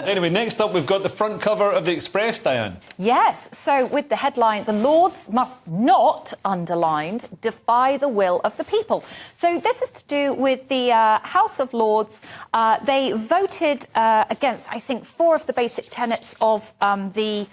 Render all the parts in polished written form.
Anyway, next up, we've got the front cover of the Express, Diane. Yes, so with the headline, "The Lords must not," underlined, "defy the will of the people." So this is to do with the House of Lords. They voted against, I think, 4 of the basic tenets of the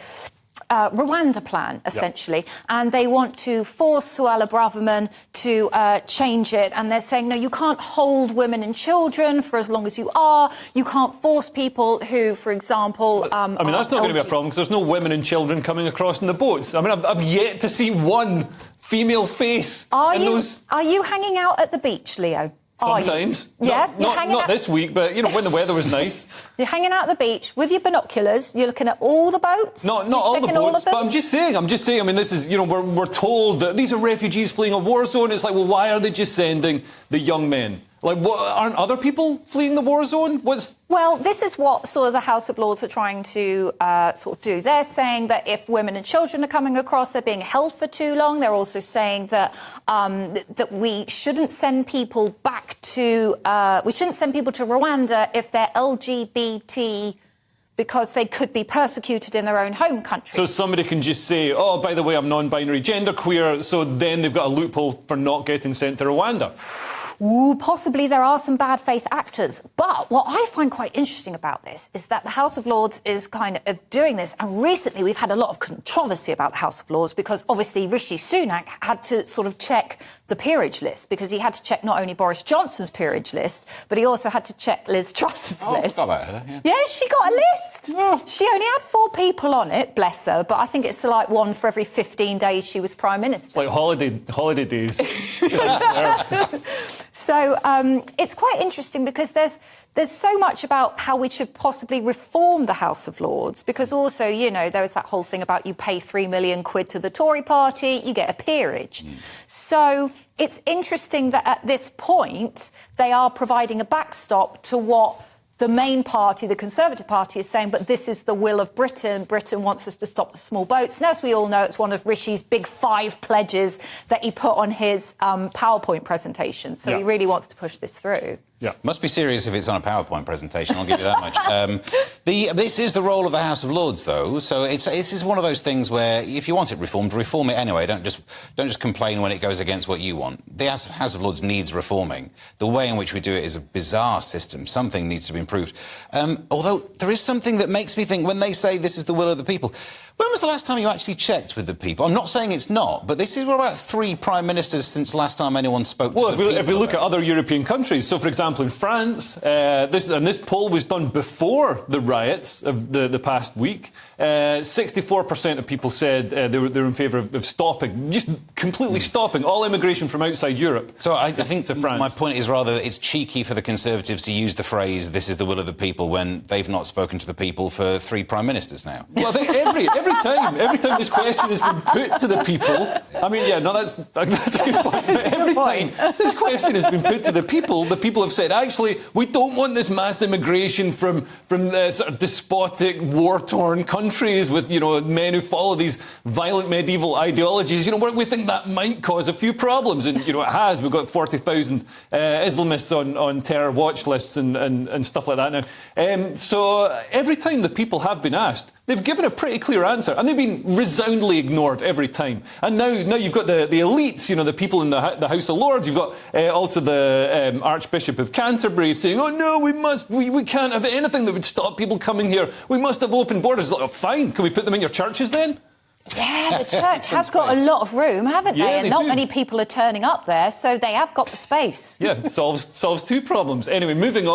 Rwanda plan, essentially, and they want to force Suella Braverman to change it, and they're saying, no, you can't hold women and children for as long as you are, you can't force people who, for example... I mean, that's not going to be a problem, because there's no women and children coming across in the boats. I mean, I've yet to see one female face in those... Are you hanging out at the beach, Leo? Sometimes. Yeah, not this week, but, you know, when the weather was nice. You're hanging out at the beach with your binoculars, you're looking at all the boats? Not all the boats, but I'm just saying, I mean, this is, you know, we're told that these are refugees fleeing a war zone. It's like, well, why are they just sending the young men? Like, aren't other people fleeing the war zone? Well, this is what sort of the House of Lords are trying to sort of do. They're saying that if women and children are coming across, they're being held for too long. They're also saying that that we shouldn't send people back to Rwanda if they're LGBT, because they could be persecuted in their own home country. So somebody can just say, oh, by the way, I'm non-binary, genderqueer, so then they've got a loophole for not getting sent to Rwanda. Ooh, possibly there are some bad faith actors. But what I find quite interesting about this is that the House of Lords is kind of doing this. And recently we've had a lot of controversy about the House of Lords because obviously Rishi Sunak had to sort of check the peerage list, because he had to check not only Boris Johnson's peerage list, but he also had to check Liz Truss's list. I forgot about her, Yeah, she got a list. Oh. She only had 4 people on it, bless her, but I think it's like one for every 15 days she was Prime Minister. It's like holiday days. So it's quite interesting because there's so much about how we should possibly reform the House of Lords, because also, you know, there was that whole thing about you pay 3 million quid to the Tory party, you get a peerage. So it's interesting that at this point they are providing a backstop to what the main party, the Conservative Party, is saying, but this is the will of Britain. Britain wants us to stop the small boats. And as we all know, it's one of Rishi's big 5 pledges that he put on his PowerPoint presentation. So he really wants to push this through. Yeah. Must be serious if it's on a PowerPoint presentation, I'll give you that much. This is the role of the House of Lords, though, so it's one of those things where if you want it reformed, reform it anyway. Don't just complain when it goes against what you want. The House of Lords needs reforming. The way in which we do it is a bizarre system. Something needs to be improved. Although there is something that makes me think when they say this is the will of the people. When was the last time you actually checked with the people? I'm not saying it's not, but this is about 3 Prime Ministers since last time anyone spoke to the people. Well, if we look at other European countries, so, for example, in France, this poll was done before the riots of the past week. 64% of people said they were in favour of stopping, just completely stopping all immigration from outside Europe. So I think my point is rather that it's cheeky for the Conservatives to use the phrase, this is the will of the people, when they've not spoken to the people for 3 Prime Ministers now. Well, I think every time this question has been put to the people, I mean, yeah, no, that's a good point. But every time this question has been put to the people have said, actually, we don't want this mass immigration from sort of despotic, war-torn countries with, you know, men who follow these violent medieval ideologies. You know, we think that might cause a few problems, and, you know, it has. We've got 40,000 Islamists on terror watch lists and stuff like that now. So every time the people have been asked, they've given a pretty clear answer, and they've been resoundingly ignored every time. And now you've got the elites, you know, the people in the House of Lords. You've got also the Archbishop of Canterbury saying, oh, no, we can't have anything that would stop people coming here. We must have open borders. Like, oh, fine, can we put them in your churches then? Yeah, the church has got a lot of room, haven't they? And not many people are turning up there, so they have got the space. Yeah, solves 2 problems. Anyway, moving on.